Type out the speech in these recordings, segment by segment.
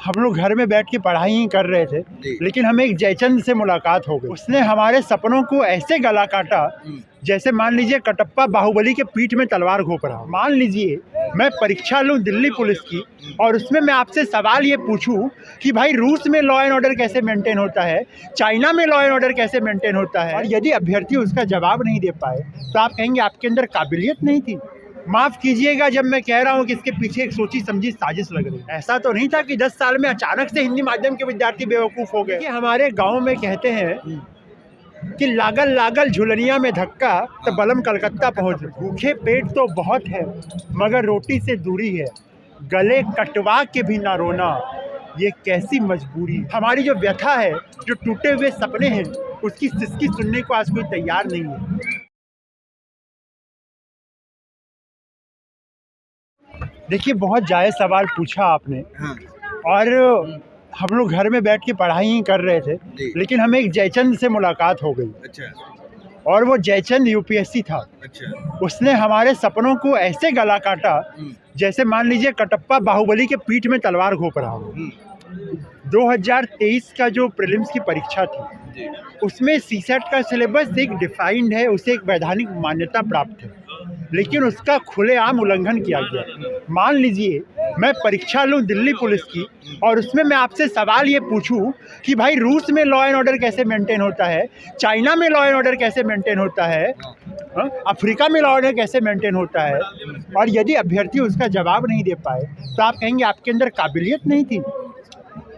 हम लोग घर में बैठ के पढ़ाई ही कर रहे थे, लेकिन हमें एक जयचंद से मुलाकात हो गई। उसने हमारे सपनों को ऐसे गला काटा जैसे मान लीजिए कटप्पा बाहुबली के पीठ में तलवार घोंप रहा। मान लीजिए मैं परीक्षा लूं दिल्ली पुलिस की और उसमें मैं आपसे सवाल ये पूछूं कि भाई रूस में लॉ एंड ऑर्डर कैसे मेंटेन होता है, चाइना में लॉ एंड ऑर्डर कैसे मेंटेन होता है, और यदि अभ्यर्थी उसका जवाब नहीं दे पाए तो आप कहेंगे आपके अंदर काबिलियत नहीं थी। माफ कीजिएगा जब मैं कह रहा हूँ कि इसके पीछे एक सोची समझी साजिश लग रही है। ऐसा तो नहीं था कि 10 साल में अचानक से हिंदी माध्यम के विद्यार्थी बेवकूफ हो गए। कि हमारे गांव में कहते हैं कि लागल लागल झुलनिया में धक्का तो बलम कलकत्ता पहुंच। भूखे पेट तो बहुत है मगर रोटी से दूरी है, गले कटवा के भी ना रोना ये कैसी मजबूरी। हमारी जो व्यथा है, जो टूटे हुए सपने हैं, उसकी सिसकी सुनने को आज कोई तैयार नहीं है। देखिए बहुत जायज़ सवाल पूछा आपने। हाँ। और हम लोग घर में बैठ के पढ़ाई ही कर रहे थे, लेकिन हमें एक जयचंद से मुलाकात हो गई। अच्छा। और वो जयचंद यूपीएससी था। अच्छा। उसने हमारे सपनों को ऐसे गला काटा जैसे मान लीजिए कटप्पा बाहुबली के पीठ में तलवार घोंप रहा हो। 2023 का जो प्रीलिम्स की परीक्षा थी उसमें सीसेट का सिलेबस एक डिफाइंड है, उसे एक वैधानिक मान्यता प्राप्त है, लेकिन उसका खुलेआम उल्लंघन किया गया। मान लीजिए मैं परीक्षा लूं दिल्ली पुलिस की और उसमें मैं आपसे सवाल ये पूछूं कि भाई रूस में लॉ एंड ऑर्डर कैसे मेंटेन होता है, चाइना में लॉ एंड ऑर्डर कैसे मेंटेन होता है, अफ्रीका में लॉ ऑर्डर कैसे मेंटेन होता है, और यदि अभ्यर्थी उसका जवाब नहीं दे पाए तो आप कहेंगे आपके अंदर काबिलियत नहीं थी।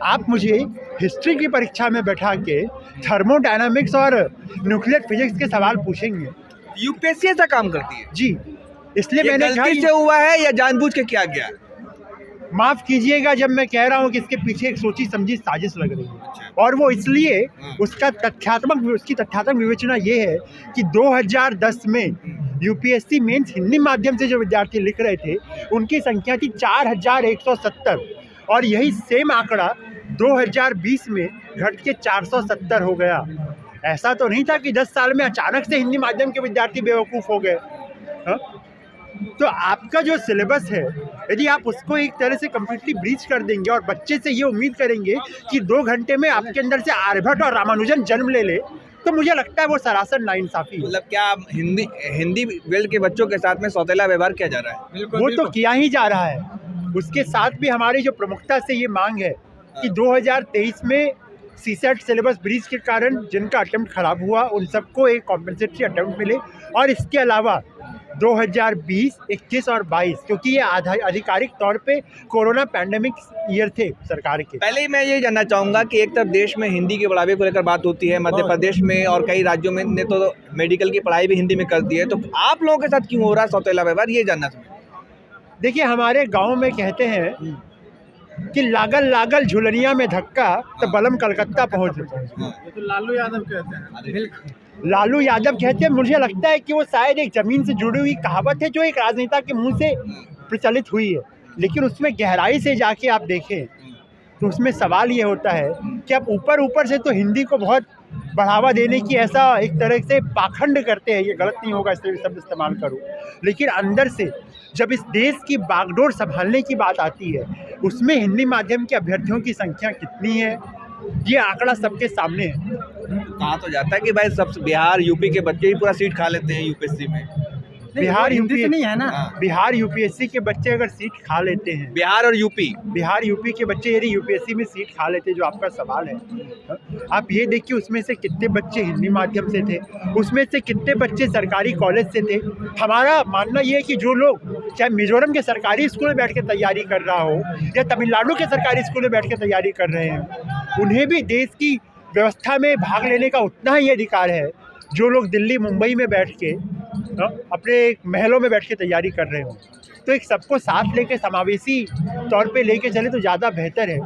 आप मुझे हिस्ट्री की परीक्षा में बैठा के थर्मोडायनामिक्स और न्यूक्लियर फिजिक्स के सवाल पूछेंगे। यूपीएससी ऐसा काम करती है जी, इसलिए मैंने कहा गलती से हुआ है या जानबूझ के किया गया? माफ कीजिएगा जब मैं कह रहा हूँ कि इसके पीछे एक सोची समझी साजिश लग रही है। और वो इसलिए उसकी तथ्यात्मक विवेचना ये है कि 2010 में यूपीएससी मेंस हिंदी माध्यम से जो विद्यार्थी लिख रहे थे उनकी संख्या थी 4170, और यही सेम आंकड़ा 2020 में घट के 470 हो गया। ऐसा तो नहीं था कि 10 साल में अचानक से हिंदी माध्यम के विद्यार्थी बेवकूफ़ हो गए। तो आपका जो सिलेबस है, यदि आप उसको एक तरह से कम्प्लीटली ब्रीच कर देंगे और बच्चे से ये उम्मीद करेंगे कि 2 घंटे में आपके अंदर से आर्यभट्ट और रामानुजन जन्म ले, तो मुझे लगता है वो सरासर नाइंसाफ़ी है। मतलब क्या हिंदी वेल्ड के बच्चों के साथ में सौतेला व्यवहार किया जा रहा है? वो तो किया ही जा रहा है। उसके साथ भी हमारी जो प्रमुखता से ये मांग है कि 2023 में सीसेट सिलेबस ब्रीच के कारण जिनका अटेम्प्ट खराब हुआ उन सबको एक कॉम्पेंसेटरी अटेम्प्ट मिले, और इसके अलावा 2020, 21 और 22, क्योंकि ये आधिकारिक तौर पे कोरोना पैंडेमिक ईयर थे सरकार के। पहले ही मैं ये जानना चाहूँगा कि एक तरफ देश में हिंदी के बढ़ावे को लेकर बात होती है, मध्य प्रदेश में और कई राज्यों में ने तो मेडिकल की पढ़ाई भी हिंदी में कर दी है, तो आप लोगों के साथ क्यों हो रहा है सौतेला व्यवहार, ये जानना चाहूँगा। देखिए हमारे गाँव में कहते हैं कि लागल लागल झुलनिया में धक्का तो बलम कलकत्ता पहुंच। तो लालू यादव कहते हैं। लालू यादव कहते हैं, मुझे लगता है कि वो शायद एक जमीन से जुड़ी हुई कहावत है जो एक राजनेता के मुंह से प्रचलित हुई है, लेकिन उसमें गहराई से जाके आप देखें तो उसमें सवाल ये होता है कि आप ऊपर से तो हिंदी को बहुत बढ़ावा देने की ऐसा एक तरह से पाखंड करते हैं, ये गलत नहीं होगा इसलिए शब्द इस्तेमाल करूँ, लेकिन अंदर से जब इस देश की बागडोर संभालने की बात आती है उसमें हिंदी माध्यम के अभ्यर्थियों की संख्या कितनी है ये आंकड़ा सबके सामने है। कहा तो जाता है कि भाई सब बिहार यूपी के बच्चे ही पूरा सीट खा लेते हैं यूपीएससी में। बिहार यूपी से नहीं है ना। बिहार यूपीएससी के बच्चे अगर सीट खा लेते हैं, बिहार यूपी के बच्चे यदि यूपीएससी में सीट खा लेते, जो आपका सवाल है, आप ये देखिए उसमें से कितने बच्चे हिंदी माध्यम से थे, उसमें से कितने बच्चे सरकारी कॉलेज से थे। हमारा मानना ये है कि जो लोग चाहे मिजोरम के सरकारी स्कूल में बैठ के तैयारी कर रहा हो या तमिलनाडु के सरकारी स्कूल में बैठ के तैयारी कर रहे हैं, उन्हें भी देश की व्यवस्था में भाग लेने का उतना ही अधिकार है जो लोग दिल्ली मुंबई में बैठ के अपने महलों में बैठ के तैयारी कर रहे हो। तो एक सबको साथ लेके समावेशी तौर पे लेके चले तो ज़्यादा बेहतर है।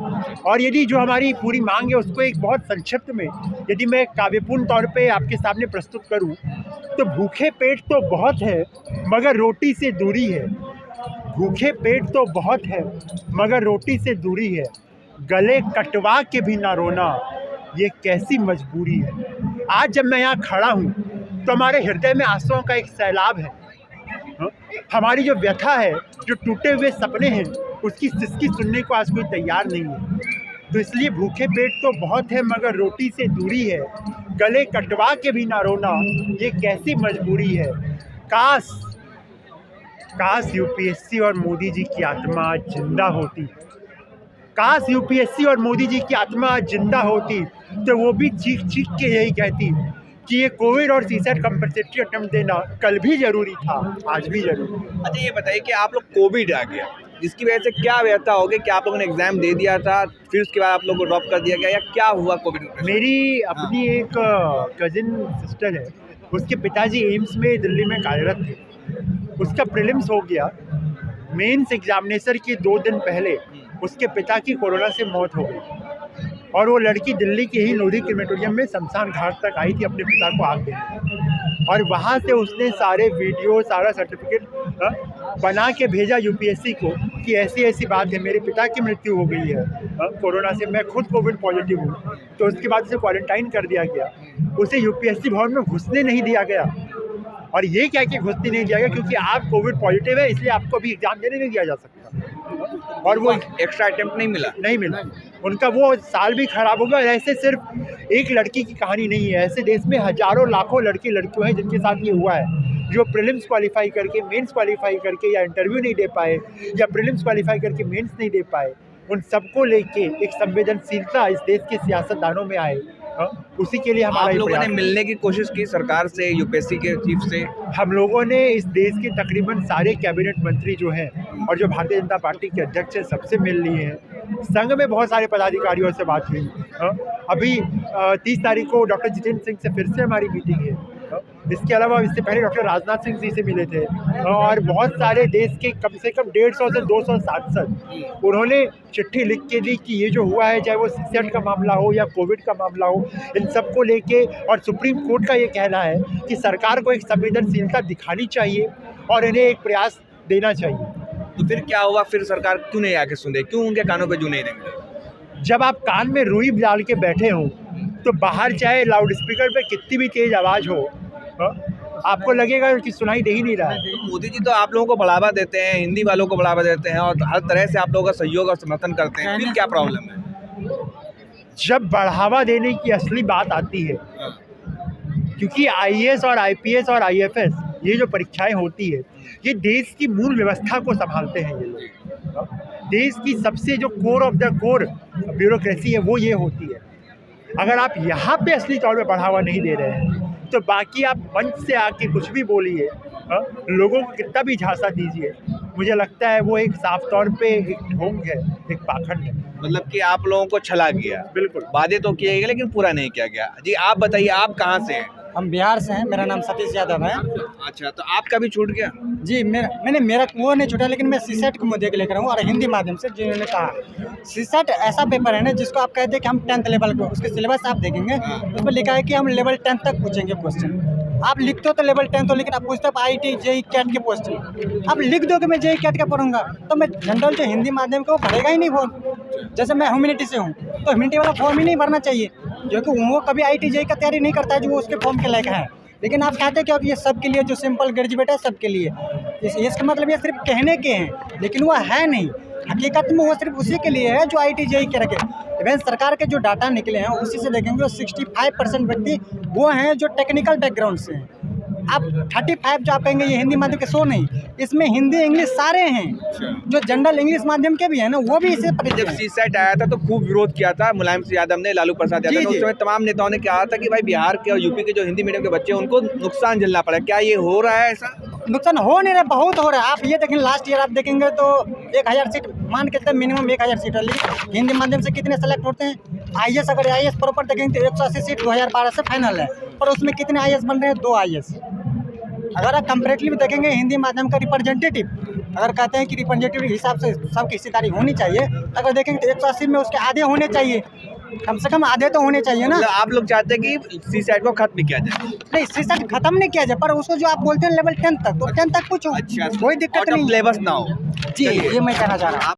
और यदि जो हमारी पूरी मांग है उसको एक बहुत संक्षिप्त में यदि मैं काव्यपूर्ण तौर पे आपके सामने प्रस्तुत करूं तो भूखे पेट तो बहुत है मगर रोटी से दूरी है। भूखे पेट तो बहुत है मगर रोटी से दूरी है, गले कटवा के भी ना रोना ये कैसी मजबूरी है। आज जब मैं यहाँ खड़ा हूँ तो हमारे हृदय में आंसुओं का एक सैलाब है। हमारी जो व्यथा है, जो टूटे हुए सपने हैं, उसकी सिसकी सुनने को आज कोई तैयार नहीं है। तो इसलिए भूखे पेट तो बहुत है मगर रोटी से दूरी है, गले कटवा के भी ना रोना ये कैसी मजबूरी है। काश यूपीएससी और मोदी जी की आत्मा आज जिंदा होती, काश यूपीएससी और मोदी जी की आत्मा आज जिंदा होती तो वो भी चीख चीख के यही कहती कि ये कोविड और सीसेट कंपल्सरी अटेम्प्ट देना कल भी जरूरी था, आज भी जरूरी। अच्छा ये बताइए कि आप लोग कोविड आ गया, जिसकी वजह से क्या व्यथा हो गई? क्या आप लोगों ने एग्जाम दे दिया था, फिर उसके बाद आप लोगों को ड्रॉप कर दिया गया, या क्या हुआ कोविड में? मेरी अपनी एक कजिन सिस्टर है, उसके पिताजी एम्स में दिल्ली में कार्यरत थे। उसका प्रीलिम्स हो गया, मेंस एग्जामिनेशन के 2 दिन पहले उसके पिता की कोरोना से मौत हो गई और वो लड़की दिल्ली के ही लोधी क्रिमेटोरियम में शमशान घाट तक आई थी अपने पिता को आग देने, और वहाँ से उसने सारे वीडियो, सारा सर्टिफिकेट बना के भेजा यूपीएससी को कि ऐसी ऐसी बात है, मेरे पिता की मृत्यु हो गई है कोरोना से, मैं खुद कोविड पॉजिटिव हूँ। तो उसके बाद उसे क्वारंटाइन कर दिया गया, उसे यूपीएससी भवन में घुसने नहीं दिया गया। और ये क्या कि घुसने नहीं दिया गया क्योंकि आप कोविड पॉजिटिव है, इसलिए आपको भी एग्जाम देने नहीं दिया जा सकता, और वो एक्स्ट्रा अटेम्प्ट नहीं मिला। उनका वो साल भी खराब होगा। ऐसे सिर्फ एक लड़की की कहानी नहीं है, ऐसे देश में हजारों लाखों लड़के लड़कियों हैं जिनके साथ ये हुआ है, जो प्रीलिम्स क्वालिफाई करके मेंस क्वालिफाई करके या इंटरव्यू नहीं दे पाए, या प्रीलिम्स क्वालिफाई करके मेंस नहीं दे पाए। उन सबको लेके एक संवेदनशीलता इस देश के सियासतदानों में आए, उसी के लिए हमारा आप लोगों ने प्रयास है। मिलने की कोशिश की सरकार से, यूपीएससी के चीफ से? हम लोगों ने इस देश के तकरीबन सारे कैबिनेट मंत्री जो हैं और जो भारतीय जनता पार्टी के अध्यक्ष हैं सबसे मिल लिए हैं। संघ में बहुत सारे पदाधिकारियों से बात हुई। अभी 30 तारीख को डॉक्टर जितेंद्र सिंह से फिर से हमारी मीटिंग है। इसके अलावा इससे पहले डॉक्टर राजनाथ सिंह जी से मिले थे, और बहुत सारे देश के कम से कम 150 से 200 सांसद, उन्होंने चिट्ठी लिख के दी कि ये जो हुआ है, चाहे वो सीसेट का मामला हो या कोविड का मामला हो, इन सबको लेके, और सुप्रीम कोर्ट का ये कहना है कि सरकार को एक संवेदनशीलता दिखानी चाहिए और इन्हें एक प्रयास देना चाहिए। तो फिर क्या हुआ? फिर सरकार क्यों नहीं आके सुने? क्यों उनके कानों पे जू नहीं देंगे? जब आप कान में रुई डाल के बैठे हो तो बाहर चाहे लाउड स्पीकर पे कितनी भी तेज आवाज़ हो, आपको लगेगा कि सुनाई दे ही नहीं रहा है। तो मोदी जी तो आप लोगों को बढ़ावा देते हैं, हिंदी वालों को बढ़ावा देते हैं, और हर तरह से आप लोगों का सहयोग और समर्थन करते हैं, फिर क्या प्रॉब्लम है? जब बढ़ावा देने की असली बात आती है, क्योंकि आईएएस और आईपीएस और आईएफएस ये जो परीक्षाएं होती है, ये देश की मूल व्यवस्था को संभालते हैं। ये लोग देश की सबसे जो core of the core bureaucracy है वो ये होती है। अगर आप यहाँ पे असली तौर पे बढ़ावा नहीं दे रहे हैं तो बाकी आप मंच से आके कुछ भी बोलिए, लोगों को कितना भी झांसा दीजिए, मुझे लगता है वो एक साफ तौर पे एक ढोंग है, एक पाखंड है। मतलब कि आप लोगों को छला गया। बिल्कुल, वादे तो किए गए लेकिन पूरा नहीं किया गया। जी आप बताइए, आप कहाँ से हैं? हम बिहार से हैं, मेरा नाम सतीश यादव है। अच्छा, तो आपका भी छूट गया? जी मेरा वो नहीं छूटा, लेकिन मैं सीसेट को मुद्दे के लेकर हूँ, और हिंदी माध्यम से जिन्होंने कहा सीसेट ऐसा पेपर है ना जिसको आप कहते हैं कि हम 10th लेवल को, उसके सिलेबस आप देखेंगे उसमें लिखा है कि हम लेवल 10 तक पूछेंगे क्वेश्चन। आप लिखते हो तो लेवल 10 हो, लेकिन आप पूछते हो IIT JEE कैट के क्वेश्चन, आप लिख दो कि मैं JEE कैट का पढ़ूंगा, तो मैं जनरल जो हिंदी माध्यम का वो भरेगा ही नहीं फॉर्म। जैसे मैं ह्यूमैनिटी से हूँ तो ह्यूमैनिटी वाला फॉर्म ही नहीं भरना चाहिए, क्योंकि वो कभी IIT JEE का तैयारी नहीं करता है जो उसके फॉर्म के लायक है। लेकिन आप कहते हैं कि ये सब के लिए, जो सिंपल ग्रेजुएट है सबके लिए, इसका मतलब ये सिर्फ कहने के हैं, लेकिन वो है नहीं। हकीकत में वो सिर्फ उसी के लिए है जो IIT JEE के रखे। इवन सरकार के जो डाटा निकले हैं उसी से देखेंगे तो 65% व्यक्ति वो हैं जो टेक्निकल बैकग्राउंड से हैं। आप 35 जो आप कहेंगे ये हिंदी माध्यम के 100 नहीं, इसमें हिंदी इंग्लिश सारे हैं, जो जनरल इंग्लिश माध्यम के भी हैं ना वो भी इसे। जब सीसेट आया था तो खूब विरोध किया था मुलायम सिंह यादव ने, लालू प्रसाद यादव ने, उस समय तमाम नेताओं ने कहा था कि भाई बिहार के और यूपी के जो हिंदी मीडियम के बच्चे हैं उनको नुकसान झेलना पड़ा। क्या ये हो रहा है? ऐसा नुकसान हो नहीं रहा, बहुत हो रहा है। आप ये देखें, लास्ट ईयर आप देखेंगे तो 1000 सीट मान के चलते, मिनिमम 1000 सीट है, लेकिन हिंदी माध्यम से कितने सेलेक्ट होते हैं? IAS, अगर IAS प्रॉपर देखेंगे तो 180 सीट 2012 से फाइनल है, और उसमें कितने IAS बन रहे हैं? 2 IAS। अगर आप कंपेरेटिवली देखेंगे हिंदी माध्यम का रिप्रेजेंटेटिव, अगर कहते हैं कि रिप्रेजेंटेटिव हिसाब से सबकी हिस्सेदारी होनी चाहिए, अगर देखेंगे तो 180 में उसके आधे होने चाहिए, कम से कम आधे तो होने चाहिए ना। आप लोग चाहते हैं कि सीसेट को खत्म किया जाए? नहीं, सीसेट खत्म नहीं किया जाए, पर उसको जो आप बोलते हैं लेवल 10 तक, तो 10 तक पूछो। अच्छा, कोई दिक्कत नहीं, सिलेबस ना हो। जी ये मैं कहना चाह रहा हूँ।